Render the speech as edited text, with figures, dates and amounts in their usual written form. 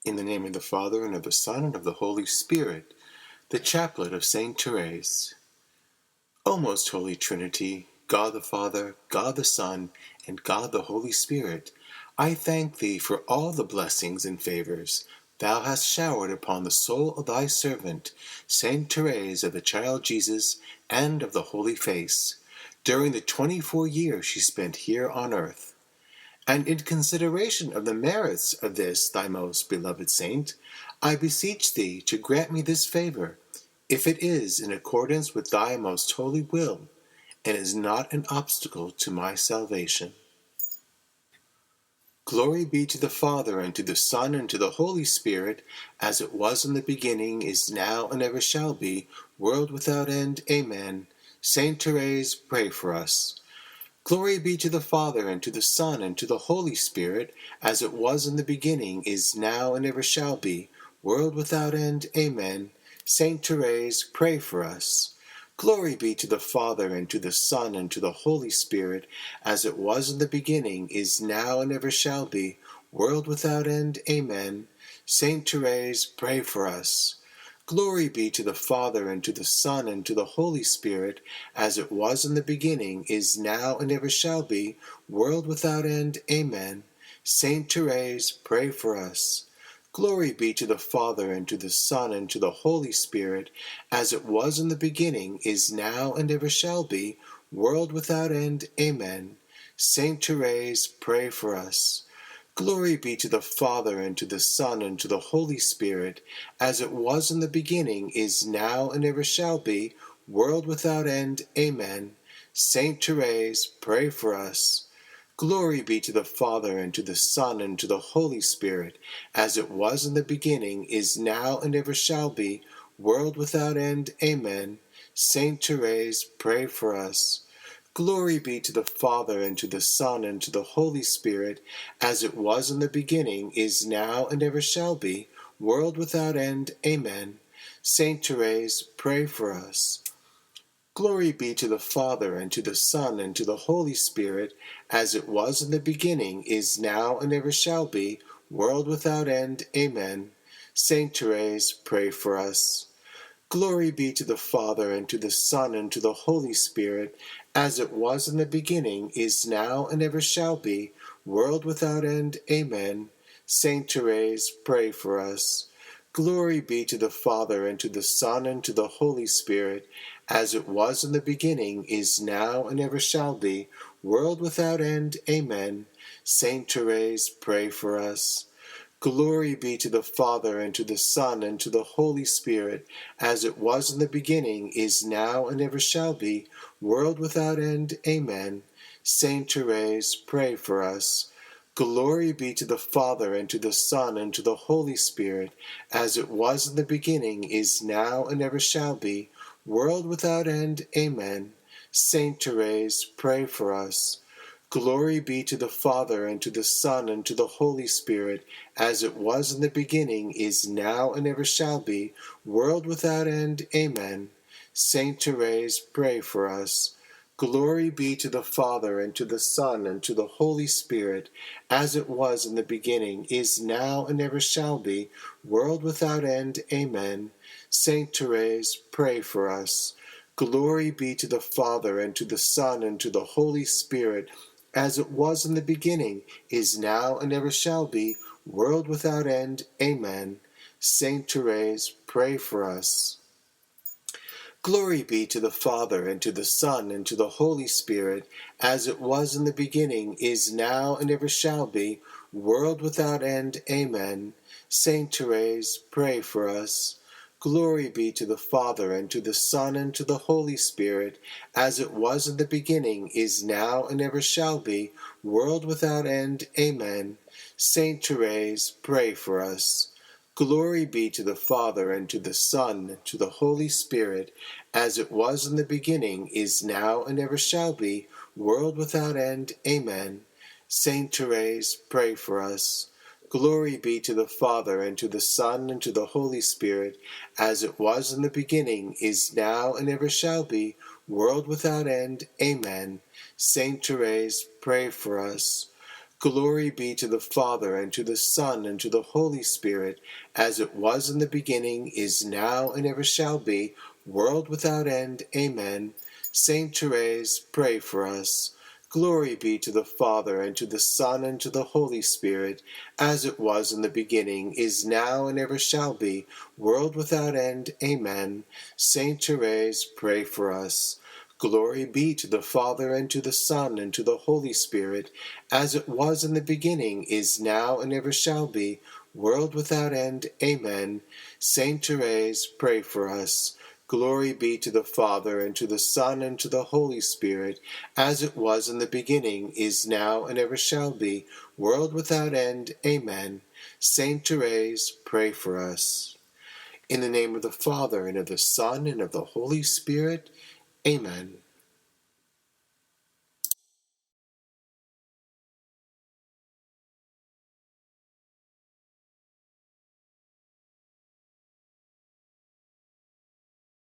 In the name of the Father, and of the Son, and of the Holy Spirit. The Chaplet of Saint Therese. O most Holy Trinity, God the Father, God the Son, and God the Holy Spirit, I thank Thee for all the blessings and favors Thou hast showered upon the soul of Thy servant, Saint Therese of the Child Jesus, and of the Holy Face, during the 24 years she spent here on earth. And in consideration of the merits of this thy most beloved saint, I beseech thee to grant me this favor, if it is in accordance with thy most holy will, and is not an obstacle to my salvation. Glory be to the Father, and to the Son, and to the Holy Spirit, as it was in the beginning, is now, and ever shall be, world without end. Amen. Saint Therese, pray for us. Glory be to the Father, and to the Son, and to the Holy Spirit, as it was in the beginning, is now, and ever shall be, world without end. Amen. Saint Therese, pray for us. Glory be to the Father, and to the Son, and to the Holy Spirit, as it was in the beginning, is now, and ever shall be, world without end. Amen. Saint Therese, pray for us. Glory be to the Father, and to the Son, and to the Holy Spirit, as it was in the beginning, is now, and ever shall be, world without end. Amen. Saint Therese, pray for us. Glory be to the Father, and to the Son, and to the Holy Spirit, as it was in the beginning, is now, and ever shall be, world without end. Amen. Saint Therese, pray for us. Glory be to the Father, and to the Son, and to the Holy Spirit, as it was in the beginning, is now, and ever shall be, world without end. Amen. Saint Therese, pray for us. Glory be to the Father, and to the Son, and to the Holy Spirit, as it was in the beginning, is now, and ever shall be, world without end. Amen. Saint Therese, pray for us. Glory be to the Father, and to the Son, and to the Holy Spirit, as it was in the beginning, is now, and ever shall be, world without end. Amen. Saint Therese, pray for us. Glory be to the Father, and to the Son, and to the Holy Spirit, as it was in the beginning, is now, and ever shall be, world without end. Amen. Saint Therese, pray for us. Glory be to the Father, and to the Son, and to the Holy Spirit, as it was in the beginning, is now, and ever shall be, world without end. Amen. Saint Therese, pray for us. Glory be to the Father, and to the Son, and to the Holy Spirit, as it was in the beginning, is now, and ever shall be, world without end. Amen. Saint Therese, pray for us. Glory be to the Father, and to the Son, and to the Holy Spirit, as it was in the beginning, is now, and ever shall be, world without end. Amen. Saint Therese, pray for us. Glory be to the Father, and to the Son, and to the Holy Spirit, as it was in the beginning, is now, and ever shall be, world without end. Amen. Saint Therese, pray for us. Glory be to the Father, and to the Son, and to the Holy Spirit, as it was in the beginning, is now, and ever shall be, world without end. Amen. Saint Therese, pray for us. Glory be to the Father, and to the Son, and to the Holy Spirit, as it was in the beginning, is now, and ever shall be, world without end. Amen. Saint Therese, pray for us. Glory be to the Father, and to the Son, and to the Holy Spirit, as it was in the beginning, is now, and ever shall be, world without end. Amen. Saint Therese, pray for us. Glory be to the Father, and to the Son, and to the Holy Spirit, as it was in the beginning, is now, and ever shall be, world without end. Amen. Saint Therese, pray for us. Glory be to the Father, and to the Son, and to the Holy Spirit, as it was in the beginning, is now, and ever shall be, world without end. Amen. Saint Therese, pray for us. Glory be to the Father, and to the Son, and to the Holy Spirit, as it was in the beginning, is now, and ever shall be, world without end. Amen. Saint Therese, pray for us. Glory be to the Father, and to the Son, and to the Holy Spirit, as it was in the beginning, is now, and ever shall be, world without end. Amen. Saint Therese, pray for us. Glory be to the Father, and to the Son, and to the Holy Spirit, as it was in the beginning, is now, and ever shall be, world without end. Amen. Saint Therese, pray for us. Glory be to the Father, and to the Son, and to the Holy Spirit, as it was in the beginning, is now, and ever shall be, world without end. Amen. Saint Therese, pray for us. Glory be to the Father, and to the Son, and to the Holy Spirit, as it was in the beginning, is now, and ever shall be, world without end. Amen. Saint Therese, pray for us. Glory be to the Father, and to the Son, and to the Holy Spirit, as it was in the beginning, is now, and ever shall be, world without end. Amen. Saint Therese, pray for us. In the name of the Father, and of the Son, and of the Holy Spirit. Amen.